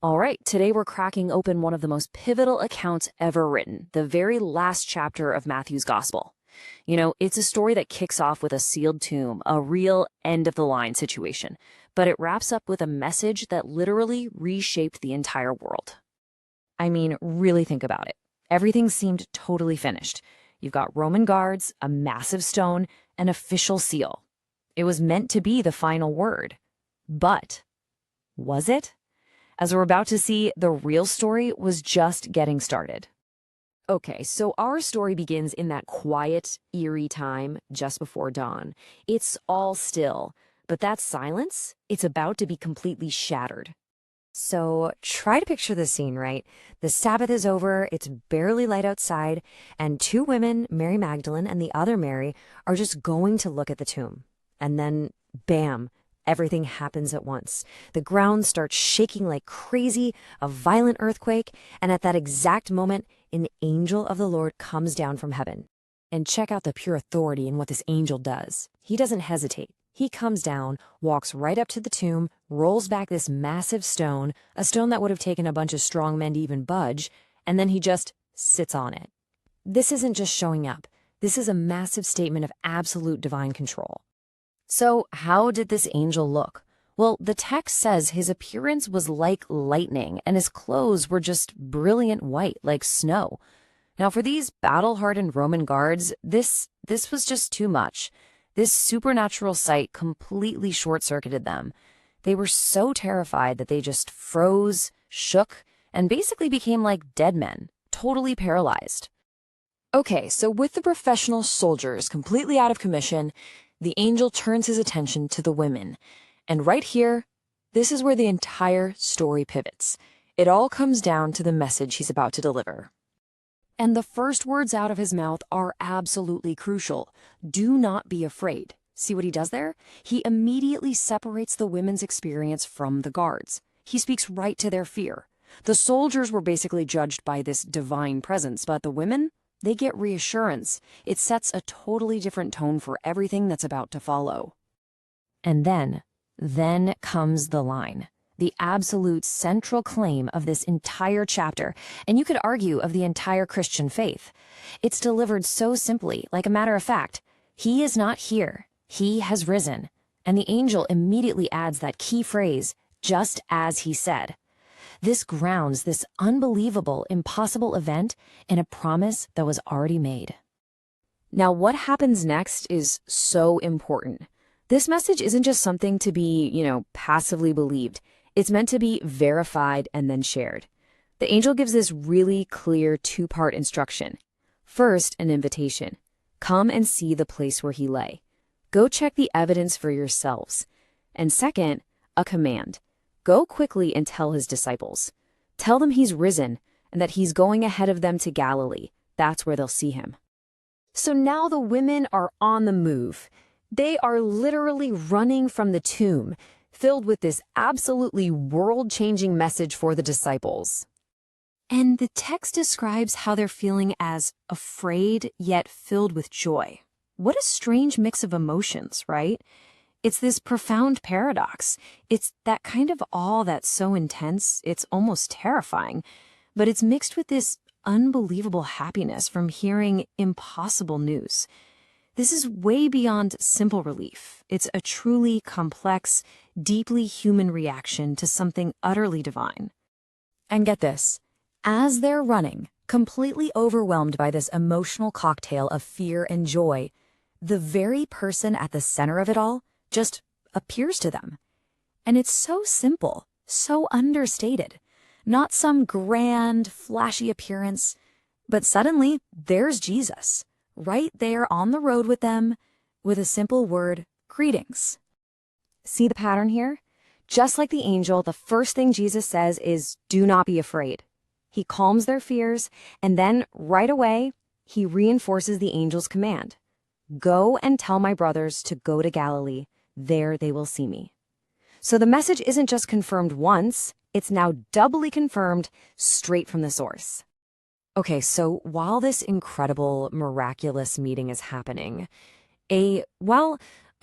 All right, today we're cracking open one of the most pivotal accounts ever written, the very last chapter of Matthew's Gospel. It's a story that kicks off with a sealed tomb, a real end of the line situation, but it wraps up with a message that literally reshaped the entire world. I mean, really think about it. Everything seemed totally finished. You've got Roman guards, a massive stone, an official seal. It was meant to be the final word. But was it? As we're about to see, the real story was just getting started. Okay, so our story begins in that quiet, eerie time just before dawn. It's all still, but that silence, it's about to be completely shattered. So try to picture the scene, right? The Sabbath is over, it's barely light outside, and two women, Mary Magdalene and the other Mary, are just going to look at the tomb. And then, bam, everything happens at once. The ground starts shaking like crazy, a violent earthquake, and at that exact moment, an angel of the Lord comes down from heaven. And check out the pure authority in what this angel does. He doesn't hesitate. He comes down, walks right up to the tomb, rolls back this massive stone, a stone that would have taken a bunch of strong men to even budge, and then he just sits on it. This isn't just showing up. This is a massive statement of absolute divine control. So how did this angel look? Well, the text says his appearance was like lightning, and his clothes were just brilliant white, like snow. Now, for these battle-hardened Roman guards, this was just too much. This supernatural sight completely short-circuited them. They were so terrified that they just froze, shook, and basically became like dead men, totally paralyzed. Okay, so with the professional soldiers completely out of commission, the angel turns his attention to the women. And right here, this is where the entire story pivots. It all comes down to the message he's about to deliver. And the first words out of his mouth are absolutely crucial. Do not be afraid. See what he does there? He immediately separates the women's experience from the guards. He speaks right to their fear. The soldiers were basically judged by this divine presence, but the women, they get reassurance. It sets a totally different tone for everything that's about to follow. And then comes the line. The absolute central claim of this entire chapter, and you could argue of the entire Christian faith. It's delivered so simply, like a matter of fact. He is not here. He has risen. And the angel immediately adds that key phrase, just as he said. This grounds this unbelievable, impossible event in a promise that was already made. Now, what happens next is so important. This message isn't just something to be, passively believed. It's meant to be verified and then shared. The angel gives this really clear two-part instruction. First, an invitation. Come and see the place where he lay. Go check the evidence for yourselves. And second, a command. Go quickly and tell his disciples. Tell them he's risen and that he's going ahead of them to Galilee. That's where they'll see him. So now the women are on the move. They are literally running from the tomb, filled with this absolutely world-changing message for the disciples. And the text describes how they're feeling as afraid yet filled with joy. What a strange mix of emotions, right? It's this profound paradox. It's that kind of awe that's so intense, it's almost terrifying, but it's mixed with this unbelievable happiness from hearing impossible news. This is way beyond simple relief. It's a truly complex, deeply human reaction to something utterly divine. And get this, as they're running, completely overwhelmed by this emotional cocktail of fear and joy, the very person at the center of it all just appears to them. And it's so simple, so understated. Not some grand, flashy appearance, but suddenly there's Jesus, right there on the road with them, with a simple word, greetings. See the pattern here? Just like the angel, the first thing Jesus says is, do not be afraid. He calms their fears, and then, right away, he reinforces the angel's command. Go and tell my brothers to go to Galilee. There they will see me. So the message isn't just confirmed once, it's now doubly confirmed straight from the source. Okay, so while this incredible, miraculous meeting is happening, a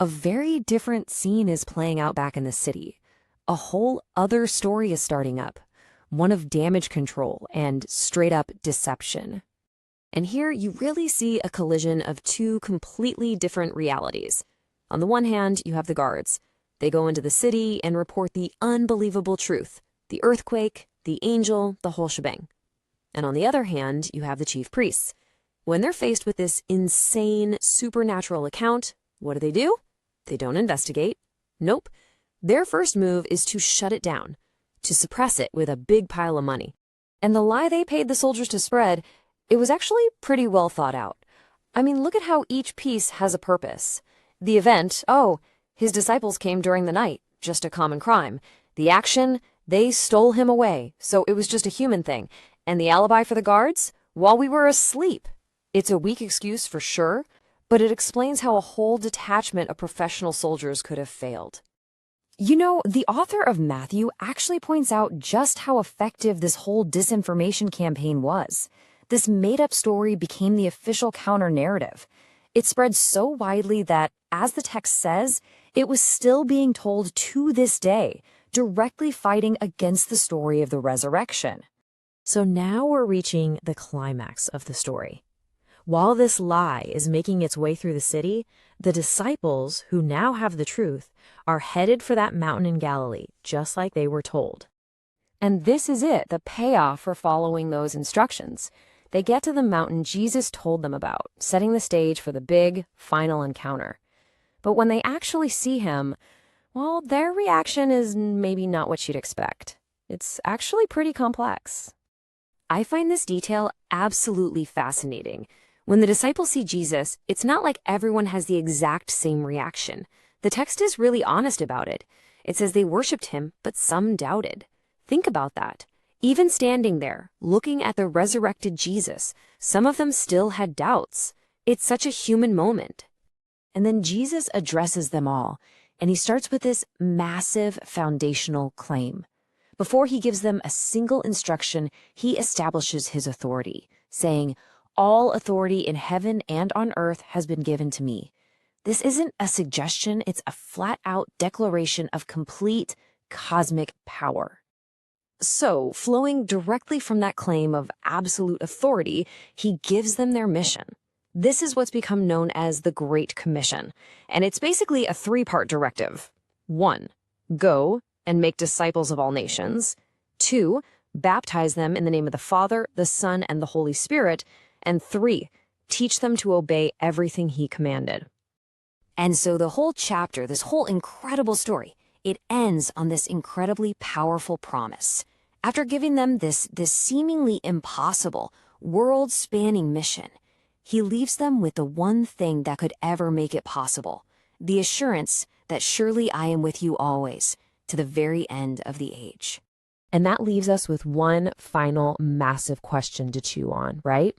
very different scene is playing out back in the city. A whole other story is starting up. one of damage control and straight-up deception. And here you really see a collision of two completely different realities. On the one hand, you have the guards. They go into the city and report the unbelievable truth, the earthquake, the angel, the whole shebang. And on the other hand, you have the chief priests. When they're faced with this insane supernatural account, what do? They don't investigate. Nope. Their first move is to shut it down, to suppress it with a big pile of money. And the lie they paid the soldiers to spread, it was actually pretty well thought out. I mean, look at how each piece has a purpose. The event, his disciples came during the night, just a common crime. The action, they stole him away, so it was just a human thing. And the alibi for the guards? While we were asleep. It's a weak excuse for sure, but it explains how a whole detachment of professional soldiers could have failed. You know, the author of Matthew actually points out just how effective this whole disinformation campaign was. This made-up story became the official counter-narrative. It spread so widely that, as the text says, it was still being told to this day, directly fighting against the story of the resurrection. So now we're reaching the climax of the story. While this lie is making its way through the city, the disciples, who now have the truth, are headed for that mountain in Galilee, just like they were told. And this is it, the payoff for following those instructions. They get to the mountain Jesus told them about, setting the stage for the big, final encounter. But when they actually see him, well, their reaction is maybe not what you'd expect. It's actually pretty complex. I find this detail absolutely fascinating. When the disciples see Jesus, it's not like everyone has the exact same reaction. The text is really honest about it. It says they worshipped him, but some doubted. Think about that. Even standing there, looking at the resurrected Jesus, some of them still had doubts. It's such a human moment. And then Jesus addresses them all, and he starts with this massive foundational claim. Before he gives them a single instruction, he establishes his authority, saying, "All authority in heaven and on earth has been given to me." This isn't a suggestion, it's a flat-out declaration of complete cosmic power. So, flowing directly from that claim of absolute authority, he gives them their mission. This is what's become known as the Great Commission, and it's basically a three-part directive. 1. Go and make disciples of all nations. 2. Baptize them in the name of the Father, the Son, and the Holy Spirit. And 3. Teach them to obey everything he commanded. And so the whole chapter, this whole incredible story, it ends on this incredibly powerful promise. After giving them this seemingly impossible, world-spanning mission, he leaves them with the one thing that could ever make it possible, the assurance that surely I am with you always, to the very end of the age. And that leaves us with one final massive question to chew on, right?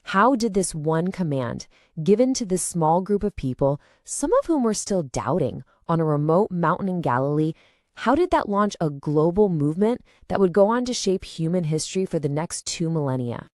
How did this one command, given to this small group of people, some of whom were still doubting, on a remote mountain in Galilee, how did that launch a global movement that would go on to shape human history for the next 2 millennia?